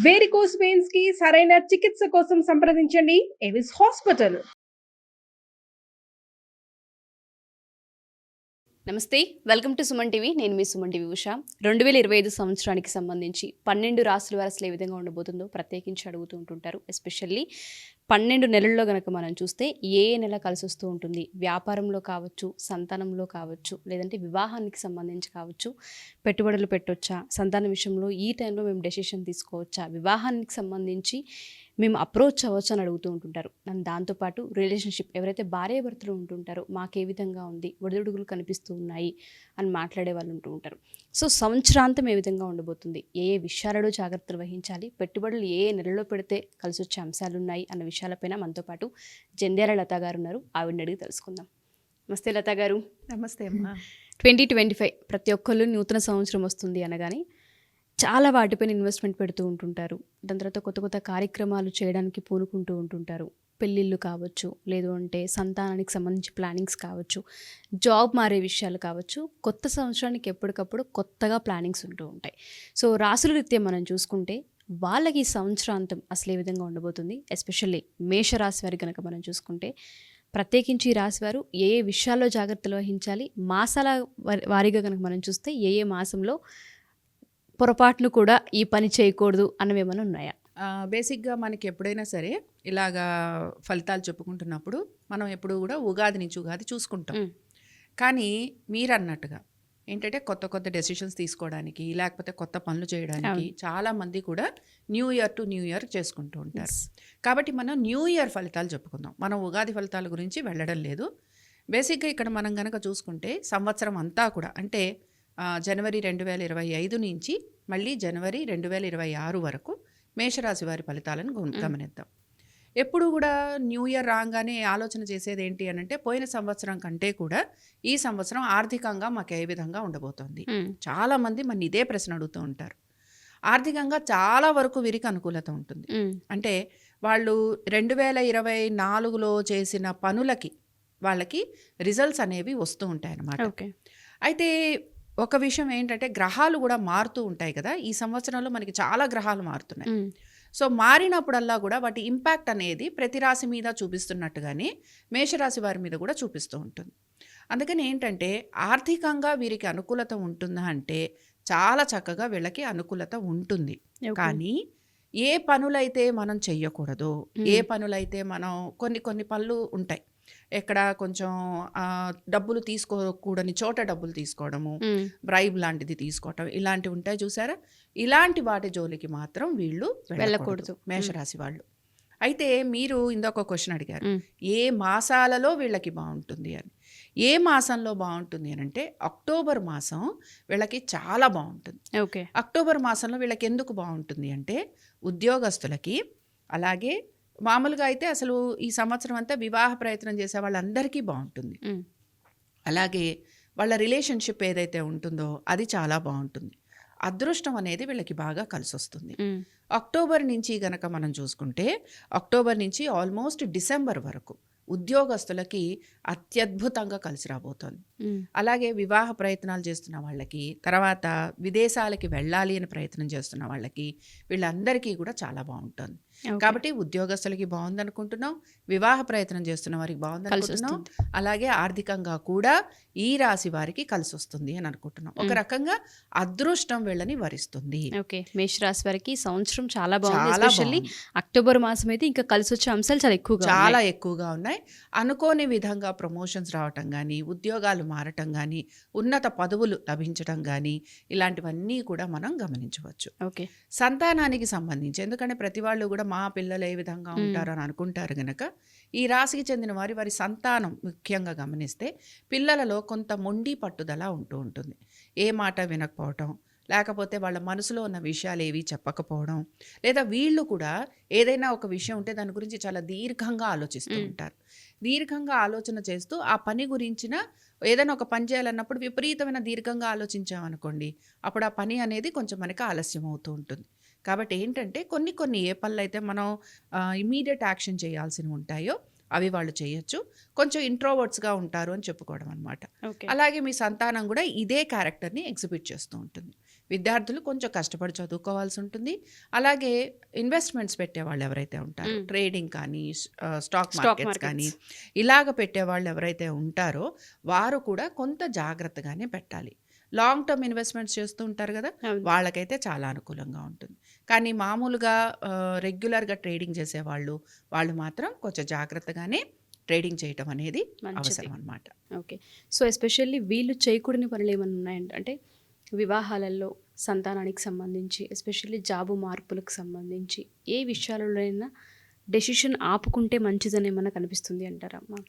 Varicose veins కి సరైన చికిత్స కోసం సంప్రదించండి ఎవిస్ హాస్పిటల్. నమస్తే, వెల్కమ్ టు సుమన్ టీవీ. నేను మీ సుమన్ టీవీ ఉషా. 2025 సంవత్సరానికి సంబంధించి 12 రాశుల వారు అసలు ఏ విధంగా ఉండబోతుందో ప్రత్యేకించి అడుగుతూ ఉంటుంటారు. ఎస్పెషల్లీ 12 నెలల్లో కనుక మనం చూస్తే ఏ నెల కలిసి వస్తూ ఉంటుంది, వ్యాపారంలో కావచ్చు, సంతానంలో కావచ్చు, లేదంటే వివాహానికి సంబంధించి కావచ్చు, పెట్టుబడులు పెట్టొచ్చా, సంతానం విషయంలో ఈ టైంలో మేము డెసిషన్ తీసుకోవచ్చా, వివాహానికి సంబంధించి మేము అప్రోచ్ అవ్వచ్చు అని అడుగుతూ ఉంటుంటారు. అండ్ దాంతోపాటు రిలేషన్షిప్ ఎవరైతే భార్యాభర్తలు ఉంటుంటారో మాకు ఏ విధంగా ఉంది, ఒడిదుడుగులు కనిపిస్తూ ఉన్నాయి అని మాట్లాడే వాళ్ళు ఉంటూ ఉంటారు. సో సంవత్సరాంతం ఏ విధంగా ఉండబోతుంది, ఏ విషయాలలో జాగ్రత్తలు వహించాలి, పెట్టుబడులు ఏ నెలలో పెడితే కలిసి వచ్చే అంశాలు ఉన్నాయి అన్న విషయాలపైన మనతో పాటు జంధ్యాల లత గారు ఉన్నారు. ఆవిడని అడిగి తెలుసుకుందాం. నమస్తే లత గారు. నమస్తే అమ్మా. 2025 ప్రతి ఒక్కళ్ళు నూతన సంవత్సరం వస్తుంది అనగానే చాలా వాటిపైన ఇన్వెస్ట్మెంట్ పెడుతూ ఉంటుంటారు. దాని తర్వాత కొత్త కొత్త కార్యక్రమాలు చేయడానికి పూనుకుంటూ ఉంటుంటారు. పెళ్ళిళ్ళు కావచ్చు, లేదు అంటే సంతానానికి సంబంధించి ప్లానింగ్స్ కావచ్చు, జాబ్ మారే విషయాలు కావచ్చు, కొత్త సంవత్సరానికి ఎప్పటికప్పుడు కొత్తగా ప్లానింగ్స్ ఉంటూ ఉంటాయి. సో రాసుల రీత్యా మనం చూసుకుంటే వాళ్ళకి ఈ సంవత్సరాంతం అసలు ఏ విధంగా ఉండబోతుంది, ఎస్పెషల్లీ మేషరాశి వారి కనుక మనం చూసుకుంటే ప్రత్యేకించి ఈ రాశి వారు ఏ ఏ విషయాల్లో జాగ్రత్తలు వహించాలి, మాసాల వారీగా కనుక మనం చూస్తే ఏ ఏ మాసంలో పొరపాటును కూడా ఈ పని చేయకూడదు అన్నవేమైనా ఉన్నాయా? బేసిక్గా మనకి ఎప్పుడైనా సరే ఇలాగా ఫలితాలు చెప్పుకుంటున్నప్పుడు మనం ఎప్పుడు కూడా ఉగాది నుంచి ఉగాది చూసుకుంటాం. కానీ మీరు అన్నట్టుగా ఏంటంటే కొత్త కొత్త డెసిషన్స్ తీసుకోవడానికి, లేకపోతే కొత్త పనులు చేయడానికి చాలామంది కూడా new year to new year చేసుకుంటూ ఉంటారు. కాబట్టి మనం న్యూ ఇయర్ ఫలితాలు చెప్పుకుందాం. మనం ఉగాది ఫలితాల గురించి వెళ్ళడం లేదు. బేసిక్గా ఇక్కడ మనం కనుక చూసుకుంటే సంవత్సరం అంతా కూడా అంటే జనవరి 2025 నుంచి మళ్ళీ జనవరి 2026 వరకు మేషరాశి వారి ఫలితాలను గమనిద్దాం. ఎప్పుడు కూడా న్యూ ఇయర్ రాగానే ఆలోచన చేసేది ఏంటి అని అంటే పోయిన సంవత్సరం కంటే కూడా ఈ సంవత్సరం ఆర్థికంగా మాకు ఏ విధంగా ఉండబోతోంది. చాలామంది మన ఇదే ప్రశ్న అడుగుతూ ఉంటారు. ఆర్థికంగా చాలా వరకు వీరికి అనుకూలత ఉంటుంది. అంటే వాళ్ళు 2024లో చేసిన పనులకి వాళ్ళకి రిజల్ట్స్ అనేవి వస్తూ ఉంటాయి అన్నమాట. అయితే ఒక విషయం ఏంటంటే గ్రహాలు కూడా మారుతూ ఉంటాయి కదా. ఈ సంవత్సరంలో మనకి చాలా గ్రహాలు మారుతున్నాయి. సో మారినప్పుడల్లా కూడా వాటి ఇంపాక్ట్ అనేది ప్రతి రాశి మీద చూపిస్తున్నట్టుగానే మేషరాశి వారి మీద కూడా చూపిస్తూ ఉంటుంది. అందుకని ఏంటంటే ఆర్థికంగా వీరికి అనుకూలత ఉంటుందా అంటే చాలా చక్కగా వీళ్ళకి అనుకూలత ఉంటుంది. కానీ ఏ పనులైతే మనం చెయ్యకూడదో, ఏ పనులైతే మనం కొన్ని పనులు ఉంటాయి, ఎక్కడ కొంచెం డబ్బులు తీసుకోకూడని చోట డబ్బులు తీసుకోవడము, బ్రైబ్ లాంటిది తీసుకోవటం, ఇలాంటివి ఉంటాయి చూసారా. ఇలాంటి వాటి జోలికి మాత్రం వీళ్ళు వెళ్ళకూడదు మేషరాశి వాళ్ళు. అయితే మీరు ఇంకొక క్వశ్చన్ అడిగారు, ఏ మాసాలలో వీళ్ళకి బాగుంటుంది అని. ఏ మాసంలో బాగుంటుంది అని అంటే అక్టోబర్ మాసం వీళ్ళకి చాలా బాగుంటుంది. అక్టోబర్ మాసంలో వీళ్ళకి ఎందుకు బాగుంటుంది అంటే ఉద్యోగస్తులకి, అలాగే మామూలుగా అయితే అసలు ఈ సంవత్సరం అంతా వివాహ ప్రయత్నం చేసే వాళ్ళందరికీ బాగుంటుంది. అలాగే వాళ్ళ రిలేషన్షిప్ ఏదైతే ఉంటుందో అది చాలా బాగుంటుంది. అదృష్టం అనేది వీళ్ళకి బాగా కలిసి వస్తుంది. అక్టోబర్ నుంచి గనక మనం చూసుకుంటే అక్టోబర్ నుంచి ఆల్మోస్ట్ డిసెంబర్ వరకు ఉద్యోగస్తులకి అత్యద్భుతంగా కలిసి రాబోతోంది. అలాగే వివాహ ప్రయత్నాలు చేస్తున్న వాళ్ళకి, తర్వాత విదేశాలకి వెళ్ళాలి అని ప్రయత్నం చేస్తున్న వాళ్ళకి, వీళ్ళందరికీ కూడా చాలా బాగుంటుంది. కాబట్టి ఉద్యోగస్తులకి బాగుంది అనుకుంటున్నాం, వివాహ ప్రయత్నం చేస్తున్న వారికి బాగుంది అనుకుంటున్నాం, అలాగే ఆర్థికంగా కూడా ఈ రాశి వారికి కలిసి వస్తుంది అని అనుకుంటున్నాం. ఒక రకంగా అదృష్టం వీళ్ళని వరిస్తుంది. మేషరాశి వారికి సంవత్సరం చాలా బాగుంది. అక్టోబర్ మాసం అయితే ఇంకా కలిసి వచ్చే అంశాలు చాలా ఎక్కువగా ఉన్నాయి. అనుకోని విధంగా ప్రమోషన్స్ రావటం కానీ, ఉద్యోగాలు మారటం కానీ, ఉన్నత పదవులు లభించడం కానీ, ఇలాంటివన్నీ కూడా మనం గమనించవచ్చు. సంతానానికి సంబంధించి ఎందుకంటే ప్రతి వాళ్ళు కూడా మా పిల్లలు ఏ విధంగా ఉంటారు అని అనుకుంటారు గనక ఈ రాశికి చెందిన వారి సంతానం ముఖ్యంగా గమనిస్తే పిల్లలలో కొంత మొండి పట్టుదల ఉంటూ ఉంటుంది. ఏ మాట వినకపోవటం, లేకపోతే వాళ్ళ మనసులో ఉన్న విషయాలు ఏవి చెప్పకపోవడం, లేదా వీళ్ళు కూడా ఏదైనా ఒక విషయం ఉంటే దాని గురించి చాలా దీర్ఘంగా ఆలోచిస్తూ ఉంటారు. దీర్ఘంగా ఆలోచన చేస్తూ ఆ పని గురించిన ఏదైనా ఒక పని చేయాలన్నప్పుడు విపరీతమైన దీర్ఘంగా ఆలోచించామనుకోండి, అప్పుడు ఆ పని అనేది కొంచెం మనకి ఆలస్యం అవుతూ ఉంటుంది. కాబట్టి ఏంటంటే కొన్ని ఏ పనులు అయితే మనం ఇమీడియట్ యాక్షన్ చేయాల్సినవి ఉంటాయో అవి వాళ్ళు చేయొచ్చు. కొంచెం ఇంట్రోవర్ట్స్గా ఉంటారు అని చెప్పుకోవడం అనమాట. అలాగే మీ సంతానం కూడా ఇదే క్యారెక్టర్ని ఎగ్జిబిట్ చేస్తూ ఉంటుంది. విద్యార్థులు కొంచెం కష్టపడి చదువుకోవాల్సి ఉంటుంది. అలాగే ఇన్వెస్ట్మెంట్స్ పెట్టేవాళ్ళు ఎవరైతే ఉంటారో, ట్రేడింగ్ కానీ స్టాక్ మార్కెట్స్ కానీ ఇలాగ పెట్టేవాళ్ళు ఎవరైతే ఉంటారో వారు కూడా కొంత జాగ్రత్తగానే పెట్టాలి. లాంగ్ టర్మ్ ఇన్వెస్ట్మెంట్స్ చేస్తూ ఉంటారు కదా, వాళ్ళకైతే చాలా అనుకూలంగా ఉంటుంది. కానీ మామూలుగా రెగ్యులర్గా ట్రేడింగ్ చేసేవాళ్ళు వాళ్ళు మాత్రం కొంచెం జాగ్రత్తగానే ట్రేడింగ్ చేయటం అనేది అవసరం అన్నమాట. ఓకే. సో ఎస్పెషల్లీ వీళ్ళు చేయకూడని పనులు ఏమైనా ఉన్నాయంటే, అంటే వివాహాలలో, సంతానానికి సంబంధించి, ఎస్పెషల్లీ జాబు మార్పులకు సంబంధించి ఏ విషయాలలోనైనా డెసిషన్ ఆపుకుంటే మంచిదని ఏమన్నా కనిపిస్తుంది అంటారా అమ్మా?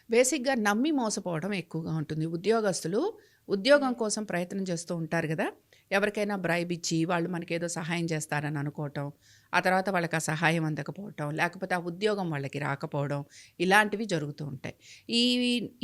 బేసిక్గా నమ్మి మోసపోవడం ఎక్కువగా ఉంటుంది. ఉద్యోగస్తులు ఉద్యోగం కోసం ప్రయత్నం చేస్తూ ఉంటారు కదా, ఎవరికైనా బ్రైబ్ ఇచ్చి వాళ్ళు మనకేదో సహాయం చేస్తారని అనుకోవటం, ఆ తర్వాత వాళ్ళకి ఆ సహాయం అందకపోవటం, లేకపోతే ఆ ఉద్యోగం వాళ్ళకి రాకపోవడం, ఇలాంటివి జరుగుతూ ఉంటాయి.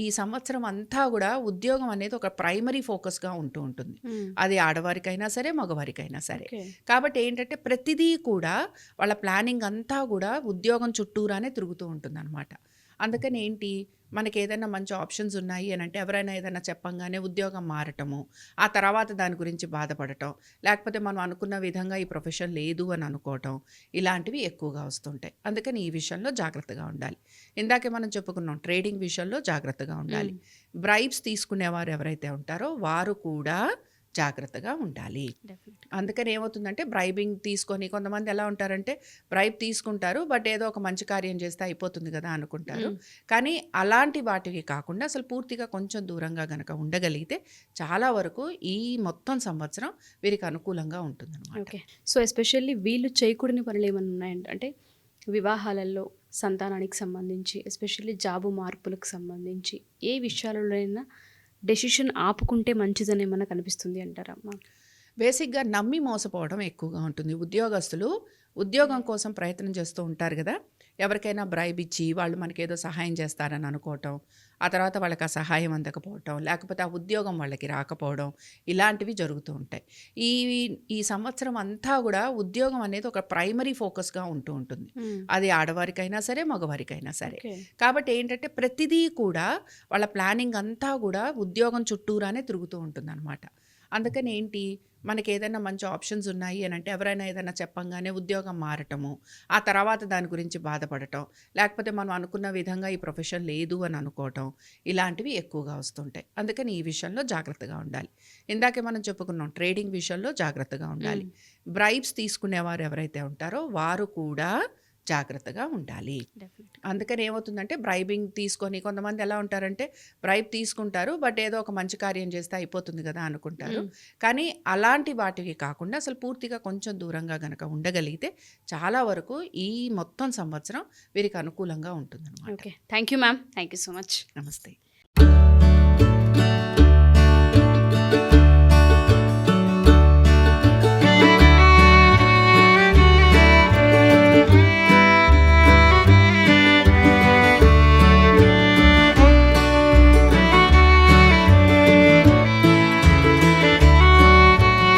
ఈ సంవత్సరం అంతా కూడా ఉద్యోగం అనేది ఒక ప్రైమరీ ఫోకస్గా ఉంటూ ఉంటుంది. అది ఆడవారికైనా సరే, మగవారికైనా సరే. కాబట్టి ఏంటంటే ప్రతిదీ కూడా వాళ్ళ ప్లానింగ్ అంతా కూడా ఉద్యోగం చుట్టూరానే తిరుగుతూ ఉంటుంది అనమాట. అందుకని ఏంటి, మనకి ఏదైనా మంచి ఆప్షన్స్ ఉన్నాయి అని అంటే ఎవరైనా ఏదైనా చెప్పంగానే ఉద్యోగం మారటము, ఆ తర్వాత దాని గురించి బాధపడటం, లేకపోతే మనం అనుకున్న విధంగా ఈ ప్రొఫెషన్ లేదు అని అనుకోవటం, ఇలాంటివి ఎక్కువగా వస్తుంటాయి. అందుకని ఈ విషయంలో జాగ్రత్తగా ఉండాలి. ఇందాకే మనం చెప్పుకున్నాం, ట్రేడింగ్ విషయంలో జాగ్రత్తగా ఉండాలి. బ్రైబ్స్ తీసుకునేవారు ఎవరైతే ఉంటారో వారు కూడా జాగ్రత్తగా ఉండాలి. అందుకని ఏమవుతుందంటే బ్రైబింగ్ తీసుకొని కొంతమంది ఎలా ఉంటారంటే బ్రైబ్ తీసుకుంటారు, బట్ ఏదో ఒక మంచి కార్యం చేస్తే అయిపోతుంది కదా అనుకుంటారు. కానీ అలాంటి వాటికి కాకుండా అసలు పూర్తిగా కొంచెం దూరంగా గనక ఉండగలిగితే చాలా వరకు ఈ మొత్తం సంవత్సరం వీరికి అనుకూలంగా ఉంటుంది అన్నమాట. ఓకే. సో ఎస్పెషల్లీ వీళ్ళు చేయకూడని పనులు ఏమైనా ఉన్నాయంటే, అంటే వివాహాలలో, సంతానానికి సంబంధించి, ఎస్పెషల్లీ జాబు మార్పులకు సంబంధించి ఏ విషయాలలోనైనా డెసిషన్ ఆపుకుంటే మంచిదని ఏమన్నా కనిపిస్తుంది అంటారా అమ్మా? బేసిక్గా నమ్మి మోసపోవడం ఎక్కువగా ఉంటుంది. ఉద్యోగస్తులు ఉద్యోగం కోసం ప్రయత్నం చేస్తూ ఉంటారు కదా, ఎవరికైనా బ్రైబ్ ఇచ్చి వాళ్ళు మనకేదో సహాయం చేస్తారని అనుకోవటం, ఆ తర్వాత వాళ్ళకి ఆ సహాయం అందకపోవటం, లేకపోతే ఆ ఉద్యోగం వాళ్ళకి రాకపోవడం, ఇలాంటివి జరుగుతూ ఉంటాయి. ఈ సంవత్సరం అంతా కూడా ఉద్యోగం అనేది ఒక ప్రైమరీ ఫోకస్గా ఉంటూ ఉంటుంది. అది ఆడవారికైనా సరే, మగవారికైనా సరే. కాబట్టి ఏంటంటే ప్రతిదీ కూడా వాళ్ళ ప్లానింగ్ అంతా కూడా ఉద్యోగం చుట్టూరానే తిరుగుతూ ఉంటుంది అనమాట. అందుకని ఏంటి, మనకి ఏదైనా మంచి ఆప్షన్స్ ఉన్నాయి అని అంటే ఎవరైనా ఏదైనా చెప్పంగానే ఉద్యోగం మారటము, ఆ తర్వాత దాని గురించి బాధపడటం, లేకపోతే మనం అనుకున్న విధంగా ఈ ప్రొఫెషన్ లేదు అని అనుకోవటం, ఇలాంటివి ఎక్కువగా వస్తుంటాయి. అందుకని ఈ విషయంలో జాగ్రత్తగా ఉండాలి. ఇందాకే మనం చెప్పుకున్నాం, ట్రేడింగ్ విషయంలో జాగ్రత్తగా ఉండాలి. బ్రైబ్స్ తీసుకునేవారు ఎవరైతే ఉంటారో వారు కూడా జాగ్రత్తగా ఉండాలి. అందుకని ఏమవుతుందంటే బ్రైబింగ్ తీసుకొని కొంతమంది ఎలా ఉంటారంటే బ్రైబ్ తీసుకుంటారు, బట్ ఏదో ఒక మంచి కార్యం చేస్తే అయిపోతుంది కదా అనుకుంటారు. కానీ అలాంటి వాటికి కాకుండా అసలు పూర్తిగా కొంచెం దూరంగా గనక ఉండగలిగితే చాలా వరకు ఈ మొత్తం సంవత్సరం వీరికి అనుకూలంగా ఉంటుంది అన్నమాట. Okay. Thank you ma'am. Thank you so much. నమస్తే.